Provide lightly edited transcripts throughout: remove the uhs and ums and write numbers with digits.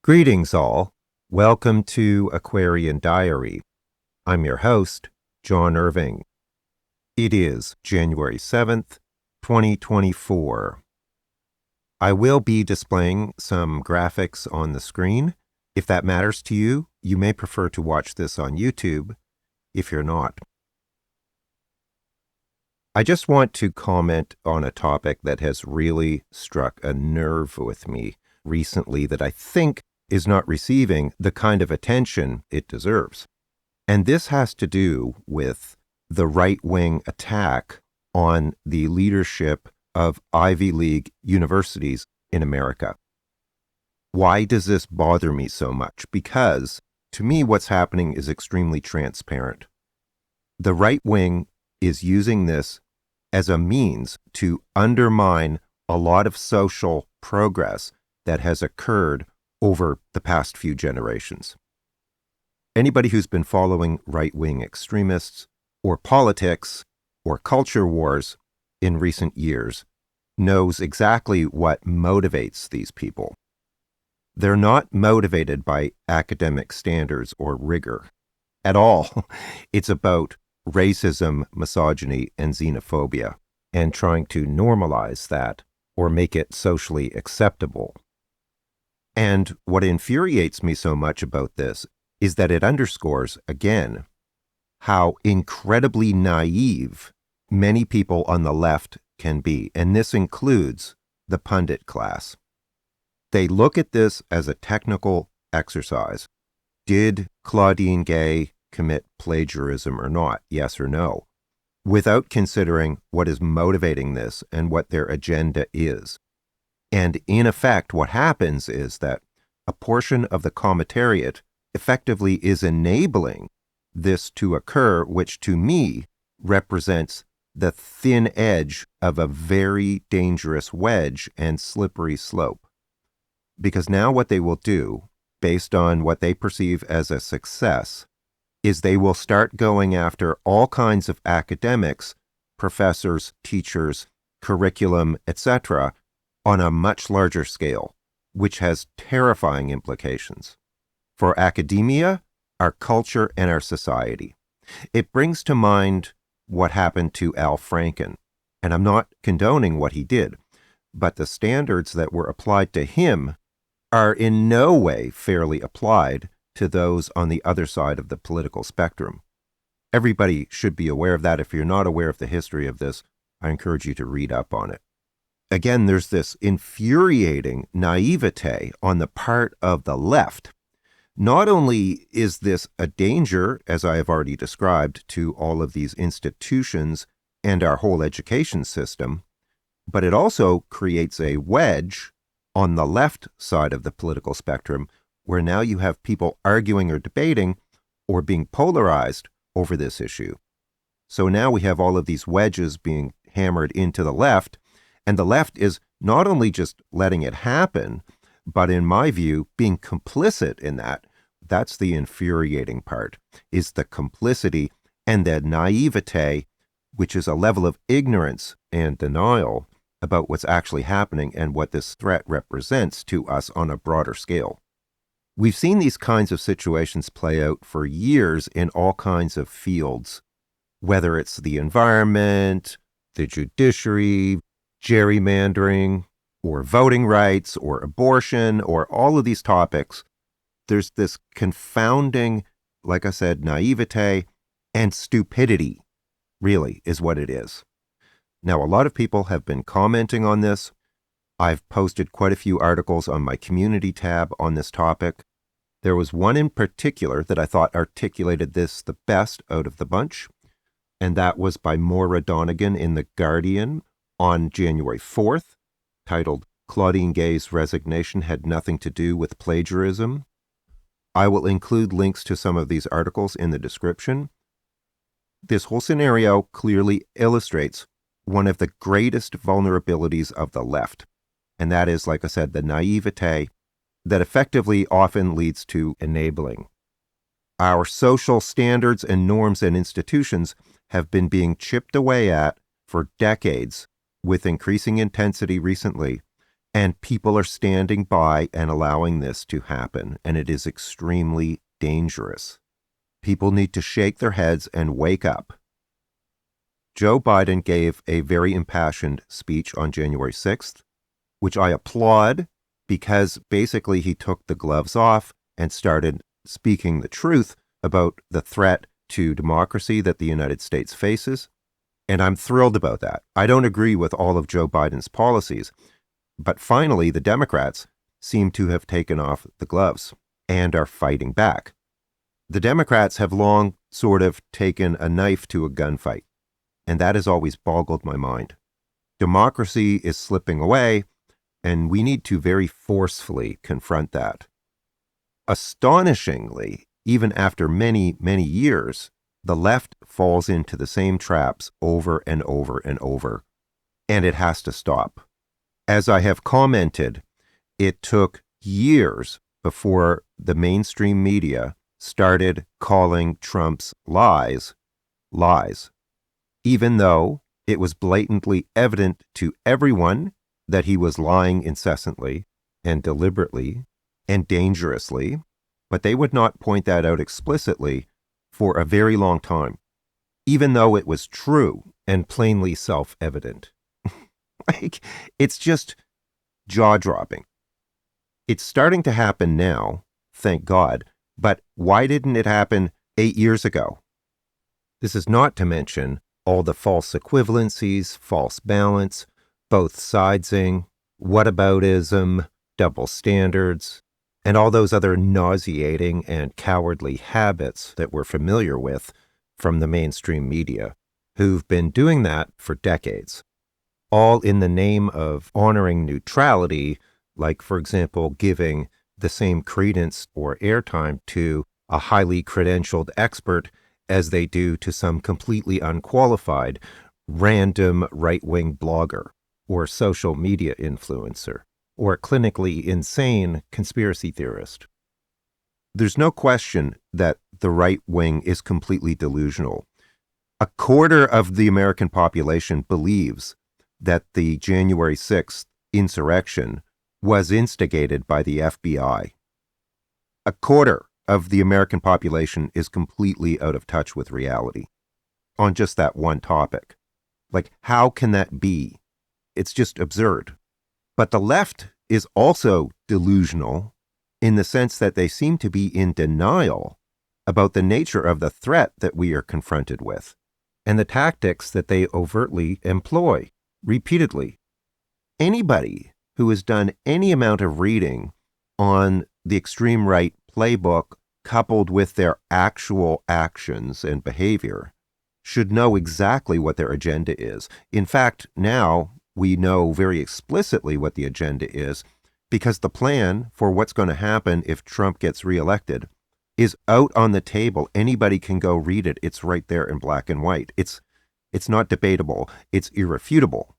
Greetings all. Welcome to Aquarian Diary. I'm your host, John Irving. It is January 7th, 2024. I will be displaying some graphics on the screen. If that matters to you, you may prefer to watch this on YouTube. If you're not, I just want to comment on a topic that has really struck a nerve with me recently that I think is not receiving the kind of attention it deserves. And this has to do with the right-wing attack on the leadership of Ivy League universities in America. Why does this bother me so much? Because, to me, what's happening is extremely transparent. The right wing is using this as a means to undermine a lot of social progress that has occurred over the past few generations. Anybody who's been following right-wing extremists or politics or culture wars in recent years knows exactly what motivates these people. They're not motivated by academic standards or rigor at all. It's about racism, misogyny, and xenophobia, and trying to normalize that or make it socially acceptable. And what infuriates me so much about this is that it underscores, again, how incredibly naive many people on the left can be, and this includes the pundit class. They look at this as a technical exercise. Did Claudine Gay commit plagiarism or not, yes or no, without considering what is motivating this and what their agenda is. And in effect, what happens is that a portion of the commentariat effectively is enabling this to occur, which to me represents the thin edge of a very dangerous wedge and slippery slope. Because now what they will do, based on what they perceive as a success, is they will start going after all kinds of academics, professors, teachers, curriculum, etc., on a much larger scale, which has terrifying implications for academia, our culture, and our society. It brings to mind what happened to Al Franken, and I'm not condoning what he did, but the standards that were applied to him are in no way fairly applied to those on the other side of the political spectrum. Everybody should be aware of that. If you're not aware of the history of this, I encourage you to read up on it. Again, there's this infuriating naivete on the part of the left. Not only is this a danger, as I have already described, to all of these institutions and our whole education system, but it also creates a wedge on the left side of the political spectrum where now you have people arguing or debating or being polarized over this issue. So now we have all of these wedges being hammered into the left, and the left is not only just letting it happen, but in my view, being complicit in that. That's the infuriating part, is the complicity and the naivete, which is a level of ignorance and denial about what's actually happening and what this threat represents to us on a broader scale. We've seen these kinds of situations play out for years in all kinds of fields, whether it's the environment, the judiciary, gerrymandering, or voting rights, or abortion, or all of these topics. There's this confounding, like I said, naivete and stupidity, really, is what it is. Now, a lot of people have been commenting on this. I've posted quite a few articles on my community tab on this topic. There was one in particular that I thought articulated this the best out of the bunch, and that was by Maura Donegan in The Guardian on January 4th, titled, "Claudine Gay's Resignation Had Nothing to Do with Plagiarism." I will include links to some of these articles in the description. This whole scenario clearly illustrates one of the greatest vulnerabilities of the left, and that is, like I said, the naivete that effectively often leads to enabling. Our social standards and norms and institutions have been being chipped away at for decades with increasing intensity recently, And people are standing by and allowing this to happen, and it is extremely dangerous. People need to shake their heads and wake up. Joe Biden gave a very impassioned speech on January 6th, which I applaud because basically he took the gloves off and started speaking the truth about the threat to democracy that the United States faces. And I'm thrilled about that. I don't agree with all of Joe Biden's policies, but finally the Democrats seem to have taken off the gloves and are fighting back. The Democrats have long sort of taken a knife to a gunfight, and that has always boggled my mind. Democracy is slipping away, and we need to very forcefully confront that. Astonishingly, even after many, many years, the left falls into the same traps over and over and over, and it has to stop. As I have commented, it took years before the mainstream media started calling Trump's lies, lies, even though it was blatantly evident to everyone that he was lying incessantly and deliberately and dangerously, but they would not point that out explicitly for a very long time, even though it was true and plainly self-evident. It's just jaw-dropping. It's starting to happen now, thank God, but why didn't it happen 8 years ago? This is not to mention all the false equivalencies, false balance, both sidesing, whataboutism, double standards, and all those other nauseating and cowardly habits that we're familiar with from the mainstream media, who've been doing that for decades, all in the name of honoring neutrality, like, for example, giving the same credence or airtime to a highly credentialed expert as they do to some completely unqualified, random right-wing blogger or social media influencer or clinically insane conspiracy theorist. There's no question that the right wing is completely delusional. A quarter of the American population believes that the January 6th insurrection was instigated by the FBI. A quarter of the American population is completely out of touch with reality on just that one topic. Like, how can that be? It's just absurd. But the left is also delusional in the sense that they seem to be in denial about the nature of the threat that we are confronted with and the tactics that they overtly employ repeatedly. Anybody who has done any amount of reading on the extreme right playbook coupled with their actual actions and behavior should know exactly what their agenda is. In fact, now we know very explicitly what the agenda is because the plan for what's going to happen if Trump gets reelected is out on the table. Anybody can go read it. It's right there in black and white. It's not debatable. It's irrefutable.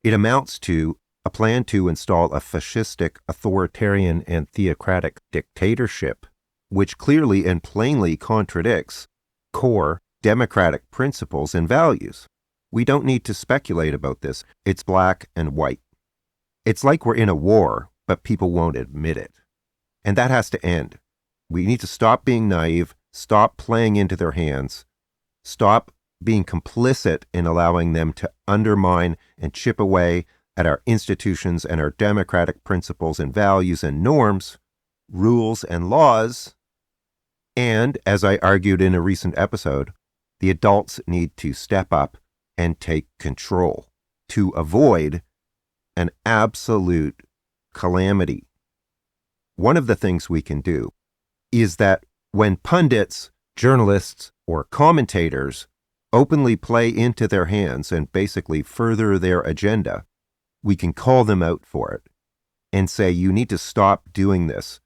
It amounts to a plan to install a fascistic, authoritarian, and theocratic dictatorship, which clearly and plainly contradicts core democratic principles and values. We don't need to speculate about this. It's black and white. It's like we're in a war, but people won't admit it. And that has to end. We need to stop being naive, stop playing into their hands, stop being complicit in allowing them to undermine and chip away at our institutions and our democratic principles and values and norms, rules and laws. And, as I argued in a recent episode, the adults need to step up and take control to avoid an absolute calamity. One of the things we can do is that when pundits, journalists, or commentators openly play into their hands and basically further their agenda, we can call them out for it and say, you need to stop doing this.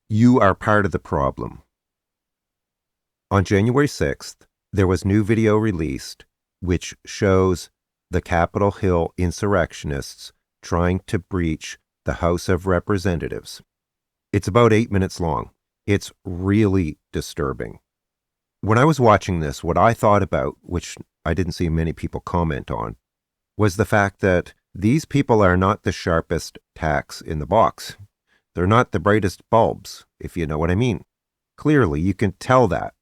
You are part of the problem. On January 6th, there was new video released which shows the Capitol Hill insurrectionists trying to breach the House of Representatives. It's about 8 minutes long. It's really disturbing. When I was watching this, what I thought about, which I didn't see many people comment on, was the fact that These people are not the sharpest tacks in the box. They're not the brightest bulbs, if you know what I mean. Clearly, you can tell that.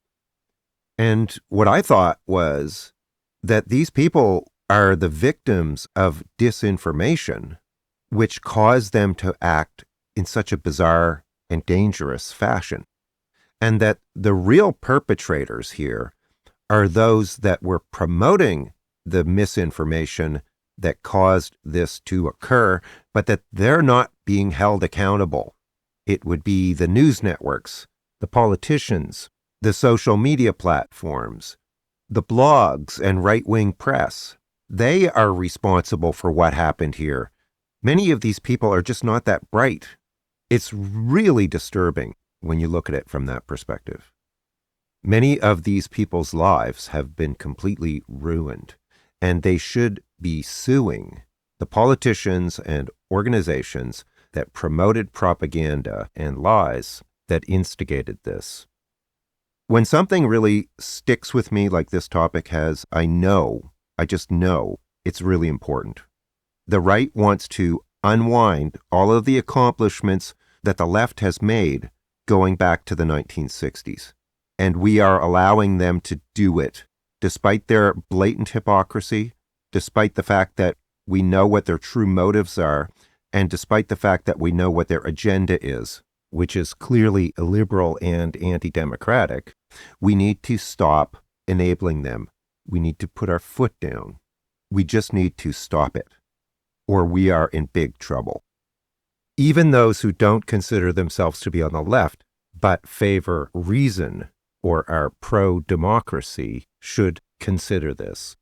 And what I thought was that these people are the victims of disinformation, which caused them to act in such a bizarre and dangerous fashion. And that the real perpetrators here are those that were promoting the misinformation that caused this to occur, but that they're not being held accountable. It would be the news networks, the politicians, the social media platforms, the blogs and right-wing press. They are responsible for what happened here. Many of these people are just not that bright. It's really disturbing when you look at it from that perspective. Many of these people's lives have been completely ruined, and they should be suing the politicians and organizations that promoted propaganda and lies that instigated this. When something really sticks with me like this topic has, I just know it's really important. The right wants to unwind all of the accomplishments that the left has made going back to the 1960s. And we are allowing them to do it, despite their blatant hypocrisy, despite the fact that we know what their true motives are, and despite the fact that we know what their agenda is, which is clearly illiberal and anti-democratic. We need to stop enabling them. We need to put our foot down. We just need to stop it, or we are in big trouble. Even those who don't consider themselves to be on the left, but favor reason or are pro-democracy, should consider this.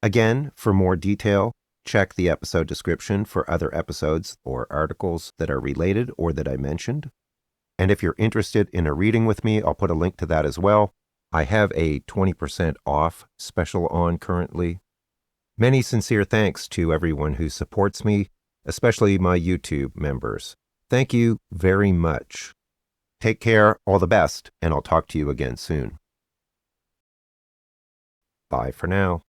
Again, for more detail, check the episode description for other episodes or articles that are related or that I mentioned. And if you're interested in a reading with me, I'll put a link to that as well. I have a 20% off special on currently. Many sincere thanks to everyone who supports me, especially my YouTube members. Thank you very much. Take care, all the best, and I'll talk to you again soon. Bye for now.